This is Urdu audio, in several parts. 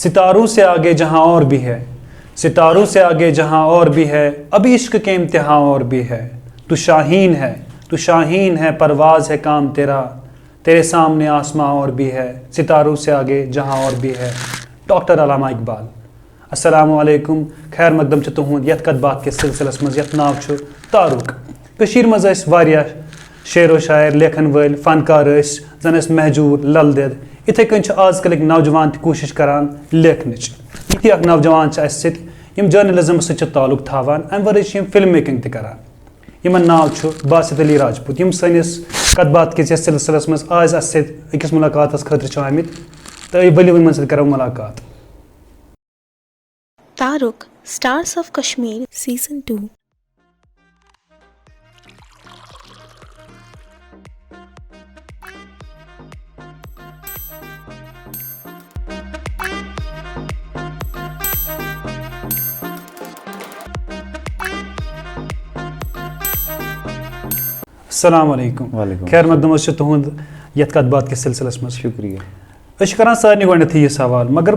ستاروں سے آگے جہاں اور بھی ہے، ستاروں سے آگے جہاں اور بھی ہے، ابھی عشق کے امتحان اور بھی ہے، تو شاہین ہے، تو شاہین ہے، پرواز ہے کام تیرا، تیرے سامنے آسماں اور بھی ہے، ستاروں سے آگے جہاں اور بھی ہے. ڈاکٹر علامہ اقبال. السلام علیکم، خیر مقدم چھ تہند یت کت بات کس سلسلس مز یت ناو چھ تارک. کشیر مز اس واریاہ شعر و شاعر لیکھن ول فنکار اس زن اس مہجور لل دید. اتھے کن چھ آز کلک نوجوان تہ کوشش کران لیکھنچ. یہ اخ نوجوان چھ اس ست یم جرنلزم ست تعلق تھاوان، امہ ورٲے چھ یم فلم میکنگ تہ کران. یمن ناو چھ باسط علی راجپوت. یم سٲنِس کتھ بات کس یتھ سلسلس مز آز اس ست أکِس ملاقاتس خٲطرٕ چھِ آمٕتۍ تہٕ ؤلِو یمن سۭتۍ کرو ملاقات. Taruk, Stars of Kashmir, Season 2. السلام علیکم. خیر مقدم چھ تہند یتھ کتھ بات کس سلسلس مز. شکریہ. أسۍ چھِ کران سارنٕے گۄڈنٮ۪تھٕے یہِ سوال، مگر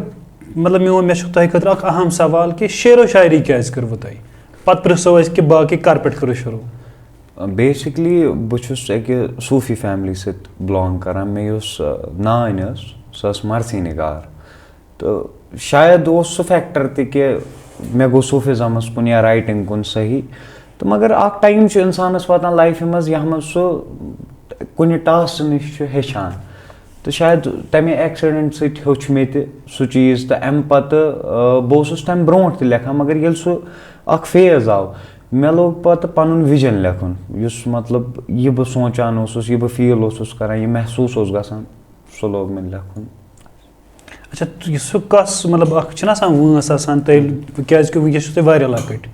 مطلب مےٚ چھُ تۄہہِ خٲطرٕ اکھ اہم سوال کہِ شعر و شاعری کیٛازِ کٔروٕ تۄہہِ؟ پتہٕ پرٛژھو أسۍ کہِ باقٕے کر پٮ۪ٹھ کٔرٕو شروٗع؟ بیسِکلی بہٕ چھُس اَکہِ صوٗفی فیملی سۭتۍ بِلانٛگ کران. مےٚ یۄس نانۍ ٲس سۄ ٲس مرثی نِگار، تہٕ شاید اوس سُہ فیکٹر تہِ کہِ مےٚ گوٚو صوٗفِزمس کُن یا رایٹِنٛگ کُن صحیح. تہٕ مگر اکھ ٹایم چھُ اِنسانس واتان لایفہِ منٛز یتھ منٛز سُہ کُنہِ ٹاسکہٕ نِش چھُ ہیٚچھان، تہٕ شاید تمے ایکسیڈنٹ سۭتۍ ہیوٚچھ مےٚ تہِ سُہ چیٖز. تہٕ امہِ پتہٕ بہٕ اوسُس تمہِ برونٛٹھ تہِ لیکھان، مگر ییٚلہِ سُہ اکھ فیز آو مےٚ لوگ پتہٕ پنُن وِجن لیکھُن، یُس مطلب یہِ بہٕ سونٛچان اوسُس، یہِ بہٕ فیٖل اوسُس کران، یہِ محسوٗس اوس گژھان، سُہ لوگ مےٚ لیکھُن. اچھا سُہ کس مطلب اکھ چھُنہ آسان وٲنٛس آسان تیٚلہِ، کیٛازِکہِ وٕنکیٚس چھِو تُہۍ واریاہ لۄکٕٹۍ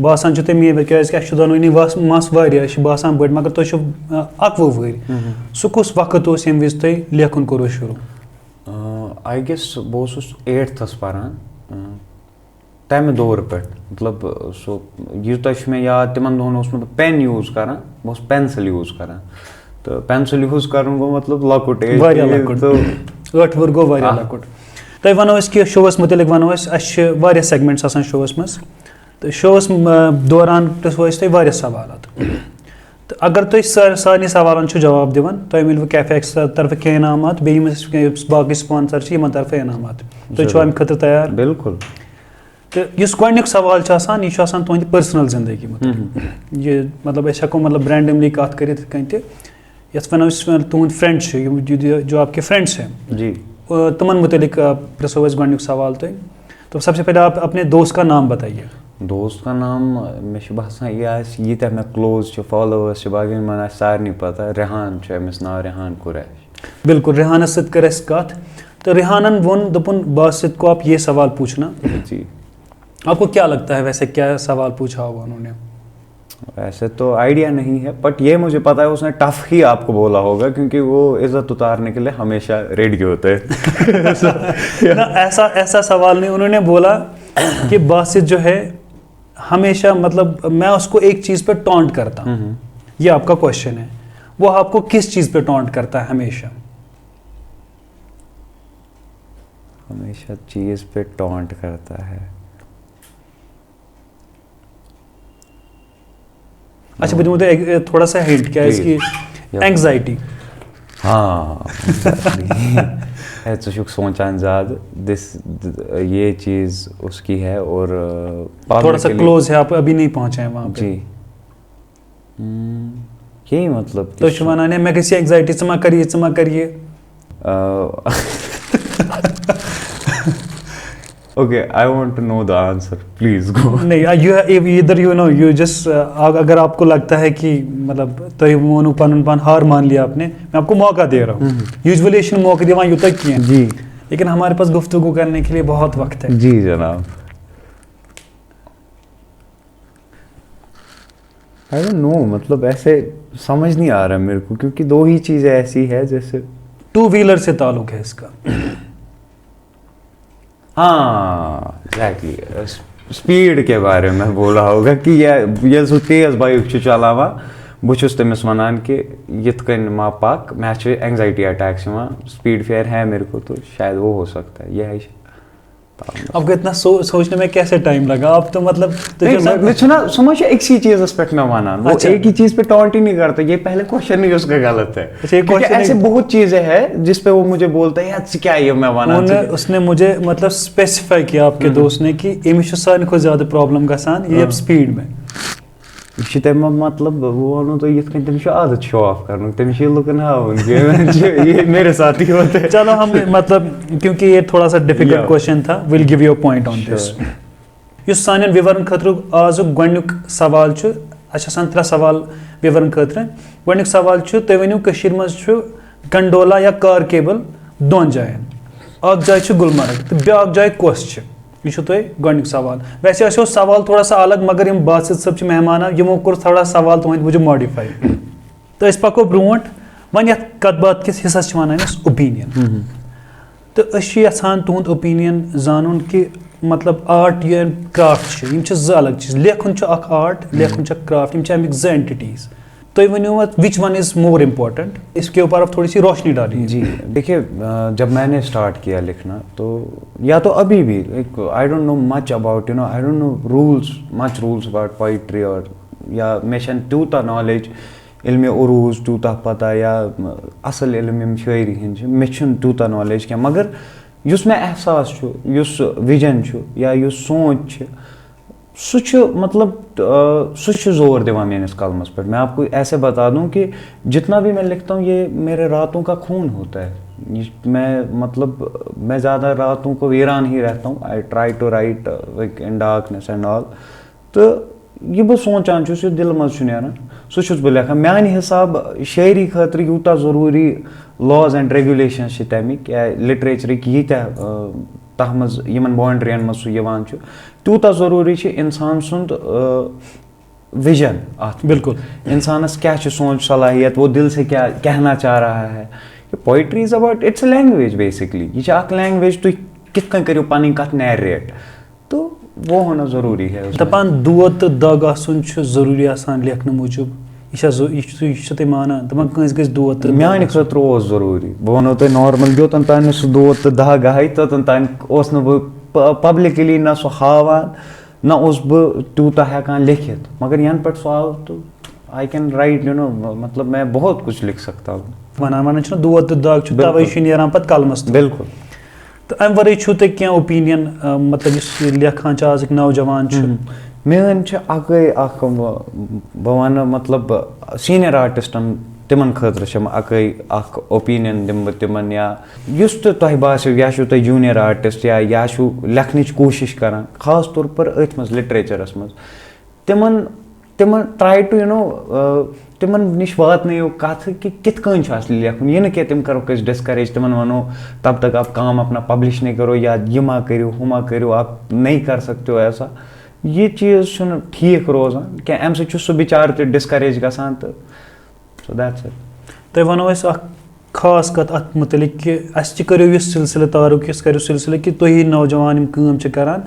باسان چھُ تُہۍ کیٛازِکہِ اَسہِ چھُ دۄنوٕنی مس واریاہ، أسۍ چھِ باسان بٔڑۍ مگر تُہۍ چھِو 21 وٕہٕرۍ. سُہ کُس وقت اوس ییٚمہِ وِزِ تۄہہِ لیکھُن کوٚروٕ شروٗع؟ آی گیس بہٕ اوسُس 8تھس پران تمہِ دورٕ پٮ۪ٹھ. مطلب سُہ یوٗتاہ چھُ مےٚ یاد تِمن دۄہن اوس نہٕ بہٕ پٮ۪ن یوٗز کران، بہٕ اوسُس پٮ۪نسل یوٗز کران. تہٕ پٮ۪نسل یوٗز کرُن گوٚو مطلب لۄکُٹ ایج، واریاہ لۄکُٹ. 8 وُہُر گوٚو واریاہ لۄکُٹ. تۄہہِ وَنو أسۍ کہِ شووَس مُتعلِق وَنو أسۍ، اَسہِ چھِ واریاہ سیگمنٹٕس آسان شووَس منٛز، تہٕ شووَس دوران پرٛژھو أسۍ تۄہہِ واریاہ سوالات. تہٕ اگر تُہۍ سارنٕے سوالن چھِو جواب دِوان تۄہہِ مِلوٕ کیفے ایکس طرفہٕ کینٛہہ انعامات، بیٚیہِ یِم باقٕے سپانسر چھِ یِمن طرفہٕ انعامات. تُہۍ چھِو اَمہِ خٲطرٕ تیار؟ بِلکُل. تہٕ یُس گۄڈنیُک سوال چھُ آسان یہِ چھُ آسان تُہنٛدِ پٔرسنل زندگی مُتعلِق. یہِ مطلب أسۍ ہٮ۪کو مطلب رینڈملی کتھ کٔرِتھ یِتھ کٔنۍ تہِ، یتھ وَنو أسۍ تُہُنٛد فرینڈ چھُ، یِم جو آپ کے فرینڈس ہیں جی تِمن مُتعلِق پرٛژھو أسۍ گۄڈنیُک سوال تۄہہِ. تو سب سے پہلے آپ اپنے دوست کا نام بتائیے. دوست کا نام مےٚ چھُ باسان یہِ آسہِ ییٖتیاہ مےٚ کلوز چھِ فالووٲرٕس چھِ باقٕے یِمن آسہِ سارنٕے پتہ. ریحان چھُ أمِس ناو، ریحان قریش. بالکل، ریحانس سۭتۍ کٔر اَسہِ کتھ تہٕ ریحانن ووٚن دوٚپُن باسط کو آپ یہ سوال پوچھنا. جی آپ کو کیا لگتا ہے ویسے کیا سوال پوچھا ہوگا انہوں نے؟ ویسے تو آئیڈیا نہیں ہے، بٹ یہ مجھے پتا ہے اس نے ٹف ہی آپ کو بولا ہوگا کیونکہ وہ عزت اتارنے کے لیے ہمیشہ ریڈی ہوتے ہیں. ایسا سوال نہیں، انہوں نے بولا کہ باسط جو ہے ہمیشہ مطلب میں اس کو ایک چیز پہ ٹونٹ کرتا ہوں. یہ آپ کا کوشچن ہے، وہ آپ کو کس چیز پہ ٹونٹ کرتا ہے ہمیشہ؟ ہمیشہ چیز پہ ٹونٹ کرتا ہے. اچھا بہٕ دِمو تۄہہِ تھوڑا سا ہنٹ، کیٛازِ کہِ اینگزائٹی. ہاں ژٕ چھُکھ سونچان زیادہ یہ چیز اس کی ہے اور تھوڑا سا کلوز ہے، آپ ابھی نہیں پہنچے ہیں وہاں پہ. جی یہی مطلب تُہۍ چھِو وَنان ہے مےٚ گژھِ اینگزائٹی، ژٕ ما کر یہِ ژٕ ما کر یہِ. Okay, I want to know the answer. Please go. نہیں ادھر یو جسٹ اگر آپ کو لگتا ہے کہ مطلب تُہۍ ووٚنوٕ پنُن پان ہار مان لیا آپ نے، میں آپ کو موقع دے رہا ہوں. یوزولی چھِنہٕ موقع دِوان یوٗتاہ کینٛہہ جی، لیکن ہمارے پاس گفتگو کرنے کے لیے بہت وقت ہے. جی جناب. I don't know، مطلب ایسے سمجھ نہیں آ رہا میرے کو کیونکہ دو ہی چیزیں ایسی ہے جیسے 2 ویلر سے تعلق ہے اس کا. ہاں ایگزیکٹلی اسپیڈ کے بارے میں بولا ہوگا کہ ییٚلہِ سُہ تیز بایک چھُ چلاوان بہٕ چھُس تٔمِس وَنان کہ یِتھ کٔنۍ ما پَک، مےٚ چھِ اینگزائٹی اٹیکس یِوان، اسپیڈ فیئر ہے میرے کو، تو شاید وہ ہو سکتا ہے. یہ ہے آپ کو اتنا سوچنے میں کیسے ٹائم لگا؟ آپ تو مطلب سمجھ ایک سی چیز پہ میں ونان، وہ ایک ہی چیز پہ ٹونٹ ہی نہیں کرتا. یہ پہلے کوشچن ہی اس کا غلط ہے. کیونکہ ایسے بہت چیزیں ہیں جس پہ وہ مجھے بولتا ہے یار کیا یہ میں ونان. اس نے مجھے مطلب اسپیسیفائی کیا آپ کے دوست نے کہ امس سارے کھۄتہٕ زیادہ پرابلم گژھان یہ سپیڈ میں. یہ چھِ تمہِ مطلب بہٕ وَنو تۄہہِ یِتھ کٔنۍ تٔمِس چھُ عادت شو آف کرنُک، تٔمِس چھِ لُکن ہاوُن یہ میرے ساتھ ہی ہوتا ہے. چلو ہم مطلب کیونکہ یہ تھوڑا سا ڈیفیکلٹ کوشچن تھا، we'll give you point on this. یُس سانٮ۪ن وِورن خٲطرٕ آزُک گۄڈنیُک سوال چھُ، اَسہِ آسان 3 سوال وِورن خٲطرٕ. گۄڈنیُک سوال چھُ تُہۍ ؤنِو کٔشیٖرِ منٛز چھُ گنڈولا یا کار کیبل 2 جاین، اکھ جاے چھِ گُلمرگ تہٕ بیٛاکھ جاے کۄس چھِ؟ یہ چھُ تۄہہِ گۄڈنیُک سوال. ویسے آسیو سوال تھوڑا سا الگ مگر یِم باسط صٲب چھِ مہمان یِمو کوٚر تھوڑا سوال تُہنٛدِ موٗجوٗب ماڈِفاے. تہٕ أسۍ پکو برونٛٹھ. وۄنۍ یتھ کتھ باتھ کِس حصس چھِ ونان أسۍ اوپیٖنین. تہٕ أسۍ چھِ یژھان تُہُنٛد اوپیٖنین زانُن کہِ مطلب آرٹ یا کرافٹ چھِ یِم چھِ 2 الگ چیٖز. لیکھُن چھُ اکھ آرٹ، لیکھُن چھُ اکھ کرافٹ، یِم چھِ امیِکۍ 2 اینٹِٹیٖز. تُہۍ ؤنِو اَتھ وِچ ون از مور امپورٹنٹ؟ اس کے اوپر آپ تھوڑی سی روشنی ڈالیے. جی دیکھیے، جب میں نے اسٹارٹ کیا لکھنا تو یا تو ابھی بھی I don't know much about I don't know much rules about poetry اور یا مےٚ چھَنہٕ تیوٗتاہ نالیج علمِ عروٗج تیوٗتاہ پتہ یا اصل علم یِم شٲعری ہِنٛدۍ چھِ مےٚ چھُنہٕ تیوٗتاہ نالیج کینٛہہ. مگر یُس مےٚ احساس چھُ، یُس وِجن چھُ یا یُس سونٛچ چھِ سُہ چھُ مطلب سُہ چھُ زور دِوان میٲنِس قلمس پٮ۪ٹھ. میں آپ کو ایسے بتا دوں کہ جتنا بھی میں لکھتا ہوں یہ میرے راتوں کا خون ہوتا ہے. میں مطلب میں زیادہ راتوں کو ویران ہی رہتا ہوں. I try to write in darkness and all. تو یہ بہٕ سونٛچان چھُس یہِ دِلہٕ منٛز چھُ نیران سُہ چھُس بہٕ لیکھان. میانہِ حِساب شٲعری خٲطرٕ یوٗتاہ ضروٗری لاز اینڈ ریگولیشنز چھِ تَمِکۍ یا لِٹریچرٕکۍ ییٖتیاہ تَتھ منٛز یِمن باونڈرین منٛز سُہ یِوان چھُ تیوٗتاہ ضروٗری چھِ اِنسان سُنٛد وِجن اتھ. بالکل انسانس کیا چھِ سونچ صلاحیت، وہ دل سے کیا کہنا چاہ رہا ہے. Poetry is about it's a language basically. یہ چھِ اکھ لینگویج تُہۍ کِتھ کٔنۍ کٔرِو پنٕنۍ کتھ نیریٹ تو وہ ہونا ضروٗری ہے. دپان دود تہٕ دگ آسُن چھُ ضروٗری آسان لیکھنہٕ موٗجوٗب. یہ چھُ تُہۍ مانان دپان کٲنٛسہِ گژھِ دود تہٕ میانہِ خٲطرٕ اوس ضروٗری. بہٕ وَنو تۄہہِ نارمل یوٚتن تانۍ نہٕ سُہ دود تہٕ دگ آیہِ توٚتن تانۍ اوس نہٕ بہٕ پبلکلی نہ سُہ ہاوان نہ اوس بہٕ تیوٗتاہ ہٮ۪کان لیکھِتھ. مگر ینہٕ پٮ۪ٹھ سُہ آو تو آئی کین رائٹ مطلب میں بہت کچھ لکھ سکتا ہوں. ونان چھُنہ دود تہٕ دگ چھُ توے چھُ نیران پتہٕ قلمس. بالکل. تہٕ امہِ ورٲے چھُو تۄہہِ کینٛہہ اوپیٖنین مطلب یُس یہِ لیکھان چھِ آزٕکۍ نوجوان چھِ؟ میٲنۍ چھِ اکٲے اکھ بہٕ وَنہٕ مطلب سیٖنیر آرٹِسٹن تِمن خٲطرٕ چھِ اکٲے اکھ اوپیٖنین دِمہٕ بہٕ تِمن یا یُس تہِ تۄہہِ باسیو یا چھُو تُہۍ جوٗنیر آرٹِسٹ یا چھُو لیکھنٕچ کوٗشش کران خاص طور پر أتھۍ منٛز لِٹریچرس منٛز تِمن ٹراے ٹُو تِمن نِش واتنٲیِو کتھٕ کہِ کِتھ کٔنۍ چھُ اصلی لیکھُن. یہِ نہٕ کینٛہہ تِم کروکھ أسۍ ڈسکریج تِمن ونو تب تک آپ کام اپنا پبلش نہیں کرو یا یہِ ما کٔرِو ہُہ ما کٔرِو آپ نہیں کر سکتے ہو ایسا. یہِ چیٖز چھُنہٕ ٹھیٖک روزان کینٛہہ. امہِ سۭتۍ چھُ سُہ بِچارٕ تہِ ڈسکریج گژھان تہٕ سو دیٹس اٹ. تۄہہِ وَنو أسۍ اکھ خاص کتھ اتھ مُتعلق کہِ اَسہِ تہِ کٔرِو یُس سلسلہٕ تارُک یُس کٔرِو سلسلہٕ کہِ تُہی نوجوان یِم کٲم چھِ کران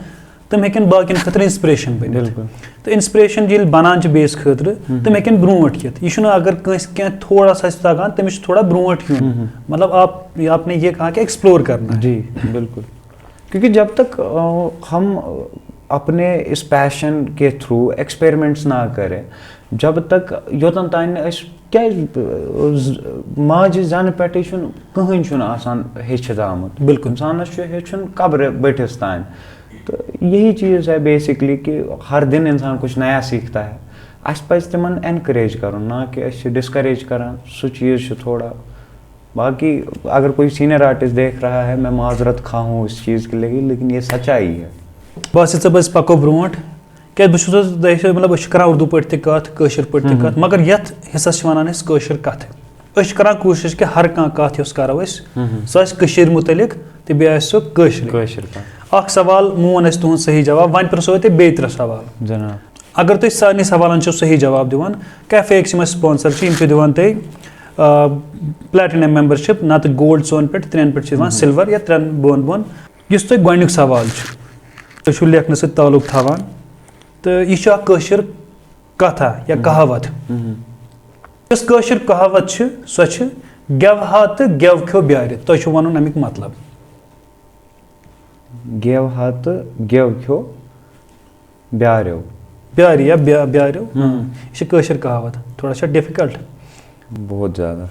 تِم ہیٚکن باقین خٲطرٕ انسپریشن بٔنِتھ. تہٕ انسپریشن ییٚلہِ بنان چھِ بیٚیِس خٲطرٕ تِم ہیٚکن برونٛٹھ یِتھ. یہِ چھُنہٕ اگر کٲنٛسہِ کینٛہہ تھوڑا سا آسہِ تگان تٔمِس چھُ تھوڑا برونٛٹھ یُن. مطلب آپ نے یہ کہا کہ ایکسپلور کرنا. جی بالکل. کیونکہ جب تک ہم اپنے اس پیشن کے تھرو ایکسپیرمنٹس نہ کریں جب تک یوتن تانۍ أسۍ کیازِ ماجہِ زنہٕ پٮ۪ٹھٕے چھُنہٕ کٕہٕنۍ چھُنہٕ آسان ہیٚچھِتھ آمُت. بالکل. اِنسانس چھُ ہیٚچھُن قبرِ بٔٹھِس تانۍ. تو یہی چیز ہے بیسکلی کہ ہر دن انسان کچھ نیا سیکھتا ہے. اَسہِ پَزِ تِمن اینکریج کرُن نہ کہ أسۍ چھِ ڈسکریج کران. سُہ چیز چھُ تھوڑا باقی اگر کوئی سینئر آرٹسٹ دیکھ رہا ہے میں معذرت خواہ ہوں اس چیز کے لیے لیکن یہ سچائی ہے. باسط صٲب أسۍ پکو برونٛٹھ کیازِ بہٕ چھُس مطلب أسۍ چھِ کران اردوٗ پٲٹھۍ تہِ کتھ کٲشِر پٲٹھۍ تہِ کتھ مگر یتھ حصس چھِ ونان أسۍ کٲشِر کتھٕ. أسۍ چھِ کران کوٗشش کہِ ہر کانٛہہ کتھ یۄس کرو أسۍ سۄ آسہِ کٔشیٖرِ مُتعلق تہٕ بیٚیہِ آسہِ سۄ کٲشِر. اکھ سوال مون اَسہِ تُہُنٛد صحیح جواب وۄنۍ پرژھو تۄہہِ بیٚیہِ 3 سوال. جناب اگر تُہۍ سارنٕے سوالن چھِو صحیح جواب دِوان کیفے یِم اَسہِ سپانسر چھِ یِم چھِ دِوان تۄہہِ پلیٹِنم میمبرشِپ نتہٕ گولڈ 2 پٮ۪ٹھ 3 پٮ۪ٹھ چھِ دِوان سِلور یا 3 بۄن. یُس تۄہہِ گۄڈنیُک سوال چھُ تُہۍ چھِو لیکھنہٕ سۭتۍ تعلق تھاوان تہٕ یہِ چھُ اکھ کٲشِر کتھا یا کہاوت. یۄس کٲشِر کہاوت چھِ سۄ چھِ گٮ۪و ہا تہٕ گٮ۪و کھیو بیٛارِ. تۄہہِ چھُو ونُن امیُک مطلب. گیو ہا تہٕ گیو کھیو بیٛاریو. بیٛارِ یا بیٛاریو یہِ چھِ کٲشِر کہاوت تھوڑا چھا ڈِفِکَلٹ. بہت زیادہ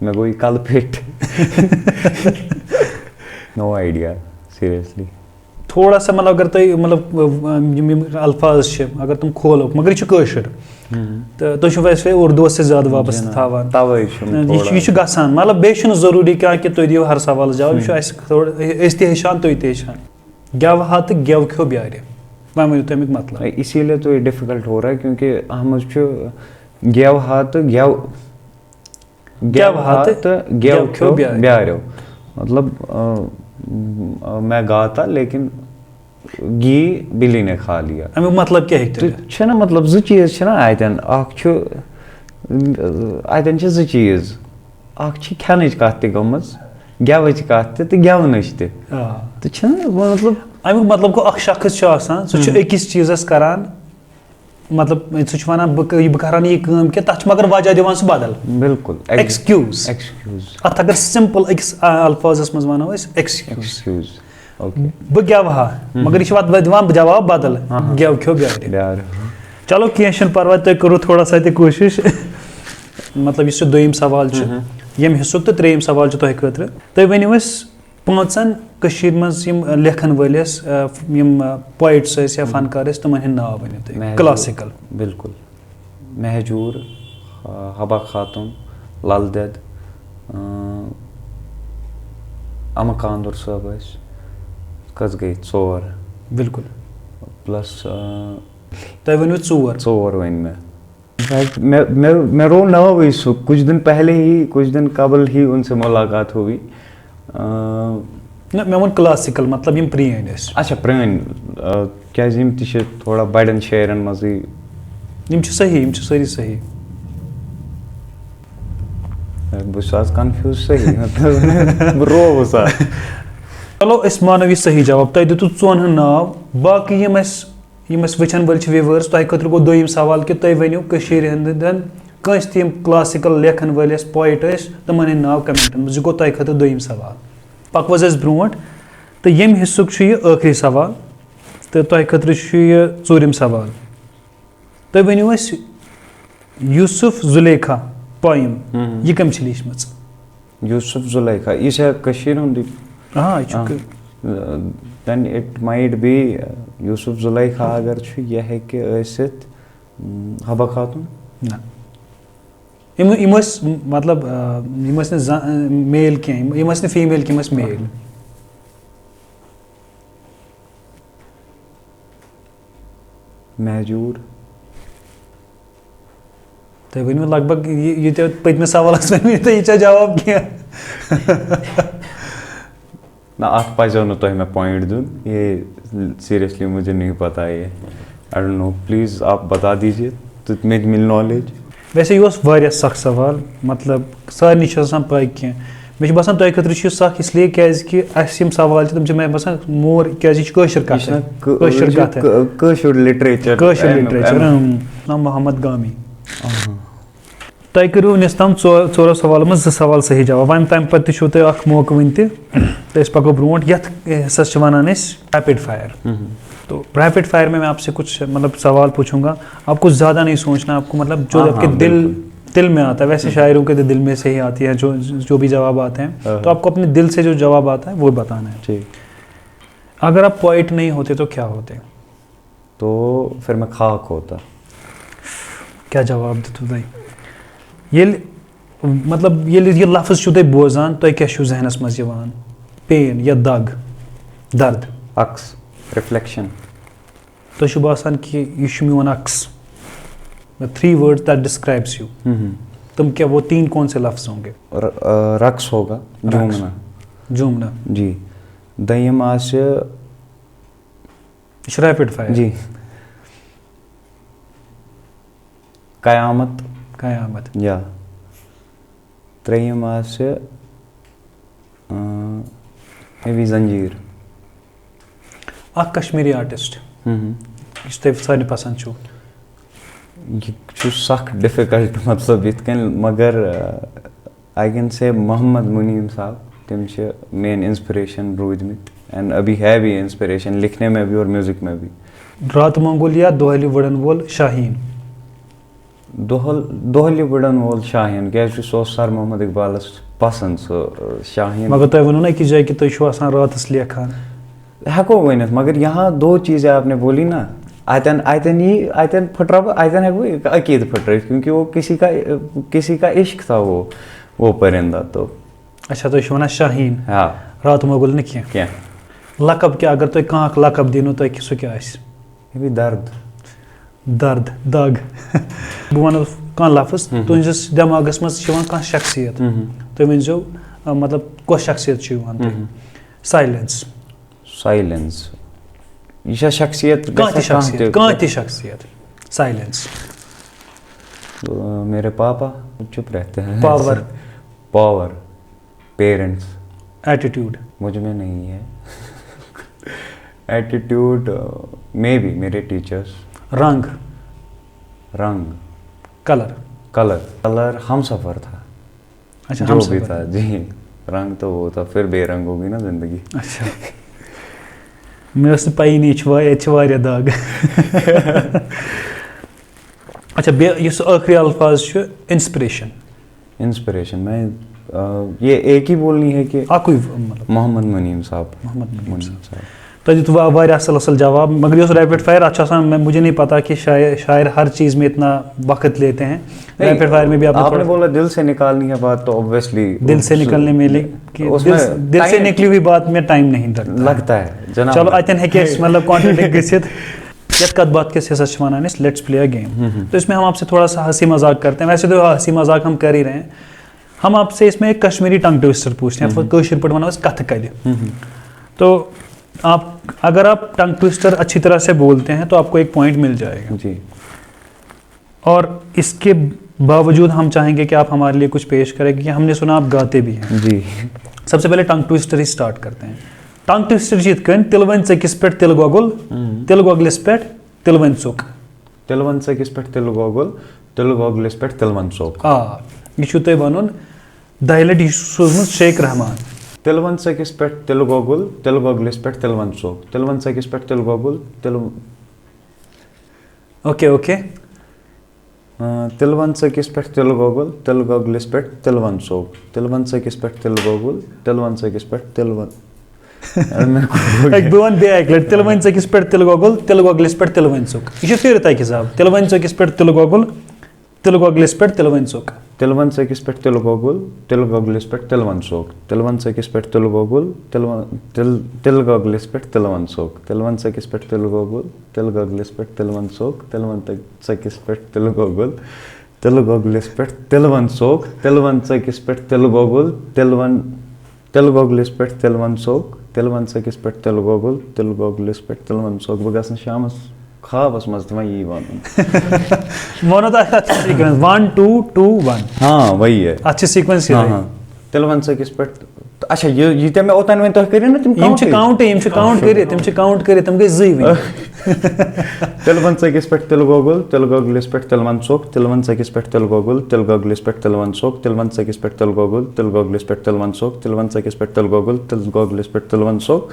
مےٚ گوٚو یہِ کَلہٕ پھِٹ. نو آیڈیا سیٖریَسلی. تھوڑا سا مطلب اگر تُہۍ مطلب یِم الفاظ چھِ اگر تِم کھولوکھ مگر یہِ چھُ کٲشُر تہٕ تُہۍ چھِو ویسے اردوٗوَس سۭتۍ زیادٕ وابستہٕ تھاوان. تَوَے چھُ یہِ چھُ گژھان مطلب بیٚیہِ چھُنہٕ ضروٗری کانٛہہ کہِ تُہۍ دِیِو ہر سوالَس جواب یہِ چھُ اَسہِ تھوڑا أسۍ تہِ ہیٚچھان تُہۍ تہِ ہیٚچھان. گٮ۪و ہا تہٕ گٮ۪و کھیو بیٛارِ وۄنۍ ؤنِو تُہۍ اَمیُک مطلب. اسی لیے تو یہ ڈِفِکَلٹ ہو رہا ہے کیونکہ اَتھ منٛز چھُ گٮ۪و ہا تہٕ گٮ۪و ہا تہٕ گٮ۪و کھیو بیٛاریو. مطلب میں گاتا لیکن گی بِلی نے کھا لیا. اَمیُک مطلب کیٛاہ ہیٚکہِ تہٕ چھِنہ مطلب زٕ چیٖز چھِنہ اَتٮ۪ن اَکھ چھُ اَتٮ۪ن چھِ زٕ چیٖز اَکھ چھِ کھٮ۪نٕچ کَتھ تہِ گٔمٕژ گٮ۪وٕچ کَتھ تہِ تہٕ گٮ۪ونٕچ تہِ تہٕ چھِنہ مطلب اَمیُک مطلب گوٚو اکھ شخص چھُ آسان سُہ چھُ أکِس چیٖزَس کران مطلب سُہ چھُ وَنان بہٕ کرٕ ہا نہٕ یہِ کٲم کینٛہہ تَتھ چھُ مگر وجہ دِوان سُہ بدل. بِلکُل ایٚکٕسکیوٗز. اَتھ اگر سِمپٕل أکِس الفاظَس منٛز وَنو أسۍ ایٚکٕسکیوٗز. بہٕ گٮ۪وٕ ہا مگر یہِ چھُ پَتہٕ دِوان جواب بدل گٮ۪و کھیو بیٛارِ. چلو کینٛہہ چھُنہٕ پرواے تُہۍ کٔرِو تھوڑا سا تہِ کوٗشِش. مطلب یُس یہِ دوٚیِم سوال چھُ ییٚمہِ حِصُک تہٕ ترٛیٚیِم سوال چھُ تۄہہِ خٲطرٕ. تُہۍ ؤنِو اَسہِ پانٛژن کٔشیٖرِ منٛز یِم لیکھن وٲلۍ ٲسۍ یِم پویٹٕس ٲسۍ یا فنکار ٲسۍ تِمن ہٕنٛدۍ ناو ؤنِو تُہۍ کلاسِکل. بِلکُل مہجوٗر حبا خاتوٗن لل دٮ۪د اَمہٕ کاندُر صٲب ٲسۍ کٔژ گٔے 4. بِلکُل پٕلس تۄہہِ ؤنِو 4 ؤنۍ مےٚ روو ناوٕے سُہ کچھ دن قبل ہی ان سے ملاقات ہوئی. نہ مےٚ ووٚن کلاسِکل مطلب یِم پرٛٲنۍ ٲسۍ. اچھا پرٛٲنۍ کیٛازِ یِم تہِ چھِ تھوڑا بڑٮ۪ن شٲعرن منٛزٕے. یِم چھِ صحیح یِم چھِ سٲری صحیح. بہٕ چھُس آز کنفیوٗز صحیح بہٕ رووُس آز. چلو أسۍ مانو یہِ صحیح جواب تۄہہِ دِتوٗ 4 ہُنٛد ناو. باقٕے یِم اَسہِ وٕچھن وٲلۍ چھِ وِوٲرٕس تۄہہِ خٲطرٕ گوٚو دوٚیِم سوال کہِ تُہۍ ؤنِو کٔشیٖرِ ہِنٛدٮ۪ن کٲنٛسہِ تہِ یِم کلاسِکل لیکھن وٲلۍ ٲسۍ پویٹ ٲسۍ تِمن ہٕنٛدۍ ناو کمنٹن منٛز. یہِ گوٚو تۄہہِ خٲطرٕ دوٚیِم سوال. پکو حظ أسۍ برونٛٹھ تہٕ ییٚمہِ حِصُک چھُ یہِ ٲخری سوال تہٕ تۄہہِ خٲطرٕ چھُ یہِ 4ِم سوال. تُہۍ ؤنِو اَسہِ یوٗسف زُلیکھا پویم یہِ کٔمۍ چھِ لیٖچھمٕژ؟ یوٗسف زُلیکھا یہِ چھا کٔشیٖرِ ہُنٛدُے؟ یہِ چھُ then it مایٹ be Yusuf Zulekha اگر چھُ یہِ ہیٚکہِ ٲسِتھ حبا خاتوٗن. نہ یِم ٲسۍ مطلب یِم ٲسۍ نہٕ میل کینٛہہ یِم ٲسۍ نہٕ فیٖمیل کینٛہہ یِم ٲسۍ میل. مہجوٗر تُہۍ ؤنِو لگ بگ یہِ تہِ پٔتمہِ سوالَس ؤنِو تُہۍ یہِ چھا جواب کینٛہہ. نہ اَتھ پَزیو نہٕ تۄہہِ مےٚ پویِنٛٹ دیُن یہ سیٖریَسلی مجھے نہیں پتہ یہ آئی ڈونٹ نو پلیٖز آپ بتا دیجیے تہٕ مےٚ تہِ مِلہِ نالیج. ویسے یہِ اوس واریاہ سخ سوال مطلب سارنٕے چھِ آسان پاے کینٛہہ. مےٚ چھُ باسان تۄہہِ خٲطرٕ چھُ یہِ سخ اِسلیے کیازِ کہِ اَسہِ یِم سوال چھِ تِم چھِ مےٚ باسان مور کیازِ یہِ چھِ کٲشِر کَتھ کٲشُر لِٹریچر. محمد گامی. تۄہہِ کٔرِو وٕنیُس تام 4 سوالو منٛز 2 سوال صحیح جواب. وۄنۍ تَمہِ پَتہٕ تہِ چھُو تۄہہِ اکھ موقعہٕ وٕنہِ تہِ تہٕ أسۍ پَکو برونٛٹھ. یَتھ حِصَس چھِ وَنان أسۍ ریپِڈ فایر. تو ریپڈ فائر میں آپ سے کچھ مطلب سوال پوچھوں گا. آپ کو زیادہ نہیں سوچنا. آپ کو مطلب جو آپ کے دل میں آتا ہے ویسے شاعروں کے دل میں سے ہی آتی ہے جو بھی جواب آتے ہیں تو آپ کو اپنے دل سے جو جواب آتا ہے وہ بتانا ہے. اگر آپ پوائٹ نہیں ہوتے تو کیا ہوتے؟ تو پھر میں خاک ہوتا. کیا جواب دیتو تُہۍ؟ مطلب یہِ لفظ چھُو تُہۍ بوزان تۄہہِ کیٛاہ چھُو ذہنَس منٛز یِوان؟ پین یا دگ درد عکس رِفلیکشن. تۄہہِ چھُو باسان کہِ یہِ چھُ میون عکس. 3 words that describes you. تم کیا وہ 3 کون سے لفظ ہوں گے؟ رقص ہوگا. جھومنا. جی. دوٚیِم آسہِ یہِ چھُ ریپِڈ فایر. جی. قیامت. یا. ترٛیٚیِم آسہِ ہیوی زنجیٖر. اکھ کشمیٖری آرٹِسٹ یُس تۄہہِ سارنٕے پسنٛد چھُو. یہِ چھُ سکھ ڈِفِکَلٹ مطلب یِتھ کٔنۍ مگر آی کین سے محمد مُنیٖب صاحب تِم چھِ میٲنۍ اِنسپِریشن روٗدۍمٕتۍ اینڈ ابھی ہے بھی انسپریشن لکھنے میں بھی اور میوزک میں بھی. رات مونگول یا دۄہلہِ وُڑن وول شاہیٖن؟ دۄہلہِ وُڑن وول شاہیٖن کیازِ سُہ اوس سر محمد اقبالس پسنٛد سُہ شاہیٖن. مگر تۄہہِ ووٚنوُ نا أکِس جایہِ کہِ تُہۍ چھِو آسان راتس لیکھان. ہٮ۪کو ؤنِتھ مگر یہاں دو چیزیں آپ نے بولی نا اتٮ۪ن پھٕٹراو بہٕ اتٮ۪ن ہٮ۪کہٕ بہٕ عقیٖدٕ پھٕٹرٲوِتھ کیونکہ وہ کسی کا عشق تھا وہ پرندہ. تو اچھا تُہۍ چھِو ونان شاہیٖن رات مۄغل نہٕ کینٛہہ. لقب کیٛاہ اگر تۄہہِ کانٛہہ اکھ لقب دِنو تۄہہِ سُہ کیٛاہ آسہِ؟ درد دگ. بہٕ وَنہٕ کانٛہہ لفظ تُہنٛدِس دٮ۪ماغس منٛز چھِ یِوان کانٛہہ شخصیت تُہۍ ؤنۍزیو مطلب کۄس شخصیت چھِ یِوان تۄہہِ؟ سایلینس یہ چھا شخصیت کانٛہہ تہِ شخصیت سایلینس. میرے پاپا چپ رہتے ہیں. Power parents. ایٹیٹیوڈ مجھ میں نہیں ہے. ایٹیٹیوڈ میں بھی میرے ٹیچرس. رنگ کلر ہم سفر تھا جو بھی تھا جی. رنگ تو وہ تھا پھر بے رنگ ہوگی نا زندگی. اچھا مےٚ ٲس نہٕ پَیی ییٚتہِ چھِ واریاہ دگ. اچھا بیٚیہِ یُس ٲخری الفاظ چھُ انسپریشن. میں یہ ایک ہی بولنی ہے کہ اکُے مطلب محمد منیم صاحب. تۄہہِ دِتوٕ واریاہ اصل جواب مگر یُس ریپڈ فائر اَتھ چھُ آسان مجھے نہیں پتا کہ شاعر ہر چیز میں اتنا وقت لیتے ہیں. ریپڈ فائر میں بھی آپ نے بولا دل سے نکالنی ہے بات تو اوبویسلی دل سے نکلنے میں دل سے نکلی ہوئی بات میں ٹائم نہیں لگتا ہے. چلو اتن ہیٚکہِ اَسہِ مطلب کانٹرڈکٹ گٔژھِتھ. یتھ کتھ بات کس حصہ چھِ ونان أسۍ لیٹس پلے اے گیم. تو اس میں ہم آپ سے تھوڑا سا ہنسی مذاق کرتے ہیں. ویسے تو ہنسی مذاق ہم کر ہی رہے ہیں. ہم آپ سے اس میں ایک کشمیری ٹنگ ٹوسٹر پوچھتے ہیں. کٲشِر پٲٹھۍ ونو أسۍ کتھٕ کَلہِ. تو اگر آپ ٹنگ ٹوسٹر اچھی طرح سے بولتے ہیں تو آپ کو ایک پوائنٹ مل جائے گا جی. اور اس کے باوجود ہم چاہیں گے کہ آپ ہمارے لیے کچھ پیش کریں کیونکہ ہم نے سنا آپ گاتے بھی ہیں جی. سب سے پہلے ٹنگ ٹوسٹر ہی اسٹارٹ کرتے ہیں. ٹنگ ٹوسٹر چھِ یِتھ کٔنۍ تِلہٕ وَنہِ ژٔکِس پٮ۪ٹھ تِلہٕ گۄگُل تِلہٕ گۄگلِس پٮ۪ٹھ تِلہٕ وَنہِ ژوٚک. تِلہٕ وَن ژٔکِس پٮ۪ٹھ تِلہٕ گۄگُل تِلہٕ گۄگلِس پٮ۪ٹھ تِلہٕ وَن ژوٚک. یہِ چھُو تۄہہِ وَنُن 10 لَٹہِ. یہِ چھُ سوٗزمُت شیخ رحمان. تِلہٕ وَن ژٔکِس پٮ۪ٹھ تِلہٕ گۄگُل تِلہٕ گۄگلِس پٮ۪ٹھ تِلہٕ وَن ژوٚک. تِلہٕ وَن ژٔکِس پٮ۪ٹھ تِلہٕ گۄگُل اوکے تِلہٕ وَن ژٔکِس پٮ۪ٹھ تِلہٕ گۄگُل تِلہٕ گۄگلِس پٮ۪ٹھ تِلہٕ وَن ژوٚک. تِلہٕ وَن ژٔکِس پٮ۪ٹھ تِلہٕ گۄگُل تِلہٕ وَن ژٔکِس پٮ۪ٹھ تِلہٕ وَن. بہٕ وَنہٕ بیٚیہِ اَکہِ لَٹہِ تِلہٕ وَنہِ ژٔکِس پٮ۪ٹھ تِلہٕ گۄگُل تِلہٕ گۄگلِس پٮ۪ٹھ تِلہٕ وَنہِ ژوٚک. یہِ چھُ پھِرٕ تَکہِ حِساب. تِلہٕ وَنہِ ژٔکِس پٮ۪ٹھ تِلہٕ گۄگُل تِلہٕ گۄگلِس پٮ۪ٹھ تِلہٕ وَنہِ ژوٚک. تِلہٕ وَن ژٔکِس پٮ۪ٹھ تِلہٕ گۄگُل تِلہٕ گۄگلِس پٮ۪ٹھ تِلہٕ وَن ژوٚک. تِلہٕ وَن ژٔکِس پٮ۪ٹھ تِلہٕ گۄگُل تِلہٕ گۄگلِس پٮ۪ٹھ تِلہٕ وَن ژوٚک. تِلہٕ وَن ژٔکِس پٮ۪ٹھ تِلہٕ گۄگُل تِلہٕ گۄگلِس پٮ۪ٹھ تِلہٕ وَن ژوٚک. تِلہٕ وَن ژٔکِس پٮ۪ٹھ تِلہٕ گۄگُل تِلہٕ گۄگلِس پٮ۪ٹھ تِلہٕ وَن ژوٚک. تِلہٕ وَن ژٔکِس پٮ۪ٹھ تِلہٕ گۄگُل تِلہٕ گۄگلِس پٮ۪ٹھ تِلہٕ وَن ژوٚک. تِلہٕ وَن ژٔکِس پٮ۪ٹھ تِلہٕ گۄگُل تِلہٕ گۄگلِس پٮ۪ٹھ تِلہٕ وَن ژوٚک. بہٕ گژھٕ نہٕ شامَس خوابَس منٛز تہِ وۄنۍ یی وَنُن. وَنو تۄہہِ اَتھ چھِ سیٖکوینس 1 2 2 1. ہاں وہی ہے. اَتھ چھِ سیٖکوینس یِہوٚے. تِلہٕ وَن ژٔکِس پٮ۪ٹھ. اچھا ییٖتیٛاہ مےٚ اوٚتانۍ وۄنۍ تۄہہِ کٔرِو نا تِم یِم چھِ کاوُنٛٹ کٔرِتھ تِم گٔے 2 وۄنۍ. تِلہٕ وَن ژٔکِس پٮ۪ٹھ تِلہٕ گۄگُل تِلہٕ گۄگلِس پٮ۪ٹھ تِلہٕ وَن ژوٚک. تِلہٕ وَن ژٔکِس پٮ۪ٹھ تِلہٕ گۄگُل تِلہٕ گۄگلِس پٮ۪ٹھ تِلہٕ وَن ژوٚک. تِلہٕ وَن ژٔکِس پٮ۪ٹھ تِلہٕ گۄگُل تِلہٕ گۄگلِس پٮ۪ٹھ تِلہٕ وَن ژوٚک. تِلہٕ وَن ژٔکِس پٮ۪ٹھ تِلہٕ گۄگُل تِلہٕ گۄگلِس پٮ۪ٹھ تِلہٕ وَن ژوٚک.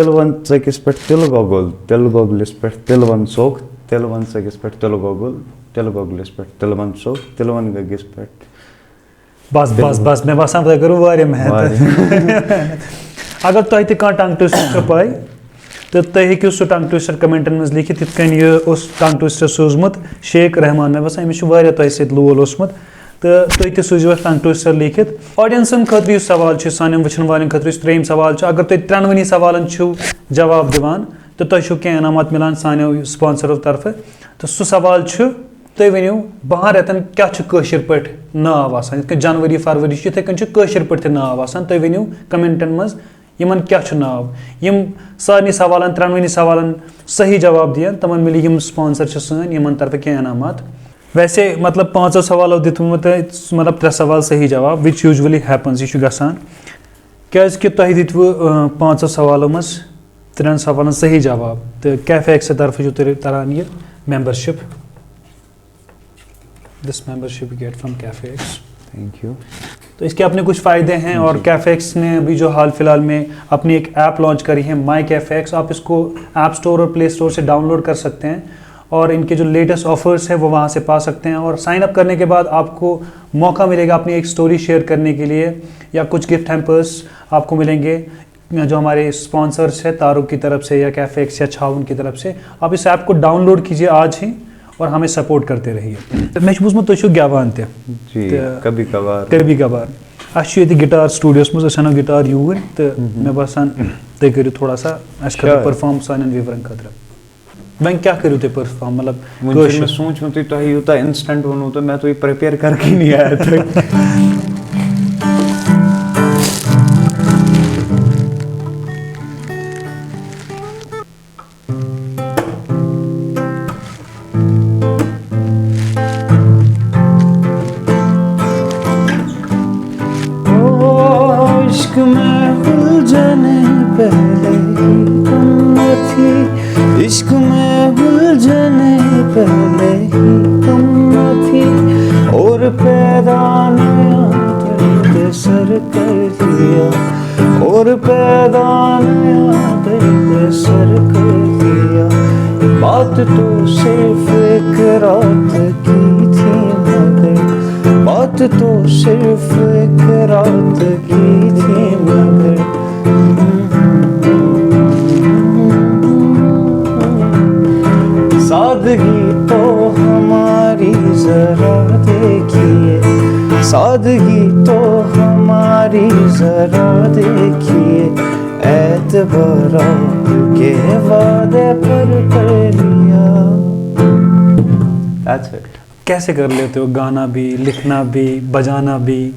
تِلہٕ وَن ژٔکِس پٮ۪ٹھ تِلہٕ گۄگُل تِلہٕ گۄگلِس پٮ۪ٹھ تِلہٕ وَن ژوٚک. تِلہٕ وَن ژٔکِس پٮ۪ٹھ تِلہٕ گۄگُل تِلہٕ گۄگلِس پٮ۪ٹھ تِلہٕ وَن ژوٚک. تِلہٕ وَن گٔگِس پٮ۪ٹھ. بس مےٚ باسان تۄہہِ کٔرٕو واریاہ محنت. اگر تۄہہِ تہِ کانٛہہ ٹنگ ٹوسٹر چھو پاے تہٕ تُہۍ ہیٚکِو سُہ ٹنگ ٹوسٹر کمنٹن منٛز لیکھِتھ یِتھ کٔنۍ یہِ اوس ٹنگ ٹوسٹر سوٗزمُت شیخ رحمان. مےٚ باسان أمِس چھُ واریاہ تۄہہِ سۭتۍ لول اوسمُت تہٕ تُہۍ تہِ سوٗزِو اَتھ ٹنگ ٹوسٹر لیکھِتھ. آڈینسن خٲطرٕ یُس سوال چھُ سانٮ۪ن وٕچھن والٮ۪ن خٲطرٕ یُس 3یِم سوال چھُ اگر تُہۍ 3 سوالن چھِو جواب دِوان تہٕ تۄہہِ چھُو کینٛہہ انعامات مِلان سانیو سپانسرو طرفہٕ. تہٕ سُہ سوال چھُ تُہۍ ؤنِو 12 رٮ۪تن کیٛاہ چھُ کٲشِر پٲٹھۍ ناو آسان. یِتھ کٔنۍ جنؤری فرؤری چھُ یِتھَے کٔنۍ چھُ کٲشِر پٲٹھۍ تہِ ناو آسان. تُہۍ ؤنِو کمنٹن منٛز یِمن کیٛاہ چھُ ناو. یِم سارنٕے سوالن 3 سوالن صحیح جواب دِیَن تِمن مِلہِ یِم سپانسر چھِ سٲنۍ یِمن طرفہٕ کینٛہہ انعامات. ویسے مطلب 5 سوالو دِتوٕ تۄہہِ مطلب 3 سوال صحیح جواب وِچ یوٗجؤلی ہیپنز. یہِ چھُ گژھان کیٛازِکہِ تۄہہِ دِتوٕ 5 سوالو منٛز 3 سوالن صحیح جواب تہٕ کیفے ایکسہٕ طرفہٕ چھُو تۄہہِ تران یہِ ممبرشِپ. This membership you get from Cafe X. Thank you. تو اس کے اپنے کچھ فائدے ہیں. اور کیفیکس نے ابھی جو حال فی الحال میں اپنی ایک ایپ لانچ کری ہے مائی کیفیکس. آپ اس کو ایپ اسٹور اور پلے اسٹور سے ڈاؤن لوڈ کر سکتے ہیں اور ان کے جو لیٹسٹ آفرس ہیں وہ وہاں سے پا سکتے ہیں. اور سائن اپ کرنے کے بعد آپ کو موقع ملے گا اپنی ایک سٹوری شیئر کرنے کے لیے, یا کچھ گفٹ ہیمپرس آپ کو ملیں گے جو ہمارے اسپانسرس ہیں تعارف کی طرف سے یا کیفیکس یا چھاون کی طرف سے. آپ اس ایپ کو ڈاؤن لوڈ کیجیے آج ہی اور ہمیں سپورٹ کرتے رہیے. مےٚ چھُ بوٗزمُت تُہۍ چھِو گٮ۪وان تہِ. جی کبھی کبھار. اَسہِ چھُ ییٚتہِ گِٹار سٹوڈیوَس منٛز أسۍ اَنو گِٹار یوٗرۍ تہٕ مےٚ باسان تُہۍ کٔرِو تھوڑا سا اَسہِ خٲطرٕ پٔرفارم سانٮ۪ن وِیورَن خٲطرٕ. وۄنۍ کیٛاہ کٔرِو تُہۍ پٔرفارم مطلب وٕنۍ چھُ مےٚ سوٗنٛچمُتٕے تۄہہِ یوٗتاہ اِنسٹنٛٹ ووٚنوٕ تہٕ مےٚ تُہۍ پرٛیپیر کَرکھٕے نہٕ یاد. عشق میں الجھنے پہلے ہی تم نہ تھی, عشق میں الجھنے پہلے ہی تم نہ تھی, اور پیدا نیا درد سر کر دیا, اور پیدا نیا درد سر کر دیا. بات تو صرف ایک رات کی تھی مگر, بات تو صرف ایک رات کی تھی مگر, سادگی تو ہماری ذرا دیکھیے, سادگی تو ہماری ذرا دیکھیے, اعتبار کے وعدے پر کر لیا. That's it. کیسے کر لیتے ہو گانا بھی, لکھنا بھی, بجانا بھی,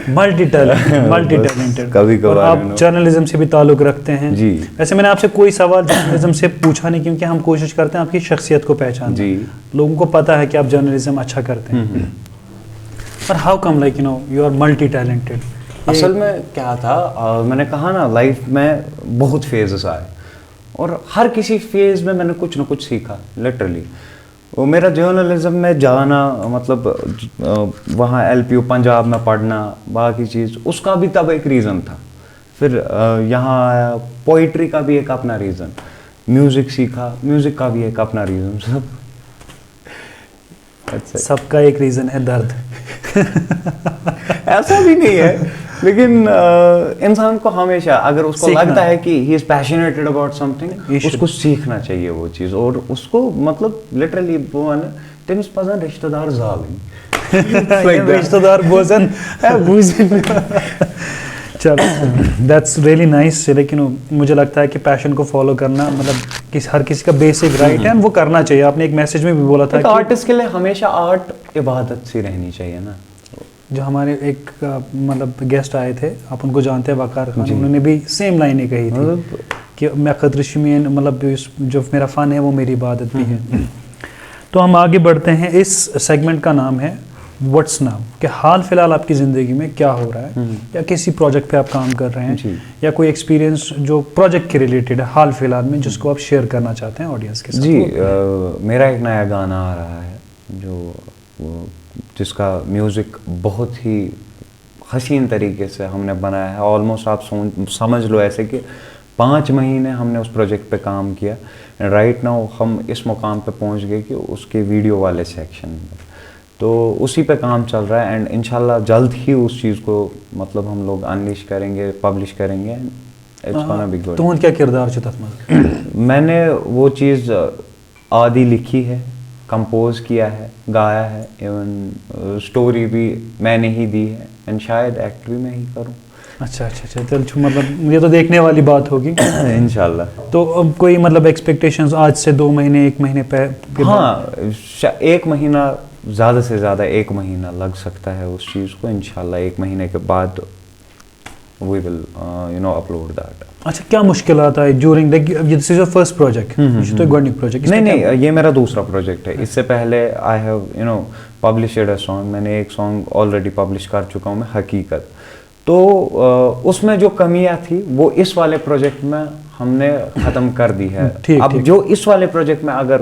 ملٹی ٹیلنٹڈ. کبھی کبھار آپ جرنلزم سے بھی تعلق رکھتے ہیں. جی ویسے میں نے آپ سے کوئی سوال جرنلزم سے پوچھا نہیں کیونکہ ہم کوشش کرتے ہیں آپ کی شخصیت کو پہچاننا. جی لوگوں کو پتہ ہے کہ آپ جرنلزم اچھا کرتے ہیں. پر how come like you are multi talented. اصل میں کیا تھا, میں نے کہا نا لائف میں بہت فیزز آئے اور ہر کسی فیز میں نے کچھ نہ کچھ سیکھا لٹرلی. وہ میرا جرنلزم میں جانا مطلب وہاں ایل پی یو پنجاب میں پڑھنا باقی چیز, اس کا بھی تب ایک ریزن تھا. پھر یہاں آیا, پوئٹری کا بھی ایک اپنا ریزن, میوزک سیکھا, میوزک کا بھی ایک اپنا ریزن. سب کا ایک ریزن ہے درد. ایسا بھی نہیں ہے, لیکن انسان کو ہمیشہ اگر اس کو لگتا ہے کہ ہی از پیشنیٹڈ اباؤٹ سم تھنگ, اس کو سیکھنا چاہیے وہ چیز. اور اس کو مطلب لٹرلی تٔمِس پَزَن رشتہٕ دار زالٕنۍ, رشتہ دار بوزن چلو دیٹس ریئلی نائس. لیکن مجھے لگتا ہے کہ پیشن کو فالو کرنا مطلب ہر کسی کا بیسک رائٹ ہے, وہ کرنا چاہیے. آپ نے ایک میسج میں بھی بولا تھا کہ آرٹسٹ کے لیے ہمیشہ آرٹ عبادت سی رہنی چاہیے نا. جو ہمارے ایک مطلب گیسٹ آئے تھے, آپ ان کو جانتے ہیں, وقار خان, انہوں نے بھی سیم لائنیں کہی تھی کہ میں خطرہ شمین مطلب جو میرا فن ہے وہ میری عبادت بھی ہے. تو ہم آگے بڑھتے ہیں. اس سیگمنٹ کا نام ہے واٹس ناؤ, کہ حال فی الحال آپ کی زندگی میں کیا ہو رہا ہے, یا کسی پروجیکٹ پہ آپ کام کر رہے ہیں, یا کوئی ایکسپیرینس جو پروجیکٹ کے ریلیٹڈ ہے حال فی الحال میں جس کو آپ شیئر کرنا چاہتے ہیں آڈینس کے ساتھ. جی میرا ایک نیا گانا آ رہا ہے جو جس کا میوزک بہت ہی حسین طریقے سے ہم نے بنایا ہے. آلموسٹ آپ سمجھ لو ایسے کہ 5 مہینے ہم نے اس پروجیکٹ پہ کام کیا. رائٹ ناؤ ہم اس مقام پہ پہنچ گئے کہ اس کے ویڈیو والے سیکشن میں, تو اسی پہ کام چل رہا ہے. اینڈ انشاءاللہ جلد ہی اس چیز کو مطلب ہم لوگ انلیش کریں گے, پبلش کریں گے. تُہُنٛد کیا کردار چھُ تَتھ منٛز؟ میں نے وہ چیز آدھی لکھی ہے, کمپوز کیا ہے, گایا ہے, ایون اسٹوری بھی میں نے ہی دی ہے, اینڈ شاید ایکٹ بھی میں ہی کروں. اچھا مطلب یہ تو دیکھنے والی بات ہوگی انشاءاللہ. تو کوئی مطلب ایکسپیکٹیشنز آج سے 2 مہینے 1 مہینے پہ؟ ہاں 1 مہینہ, زیادہ سے زیادہ 1 مہینہ لگ سکتا ہے اس چیز کو. انشاءاللہ 1 مہینے کے بعد we will upload that. اچھا کیا مشکلات آئے during this is your first project? یہ تو گۄڈنیُک پروجیکٹ. نہیں یہ میرا دوسرا پروجیکٹ ہے. اس سے پہلے I have published a song. میں نے ایک سانگ آلریڈی پبلش کر چکا ہوں میں, حقیقت. تو اس میں جو کمیاں تھی وہ اس والے پروجیکٹ میں ہم نے ختم کر دی ہے. اب جو اس والے پروجیکٹ میں اگر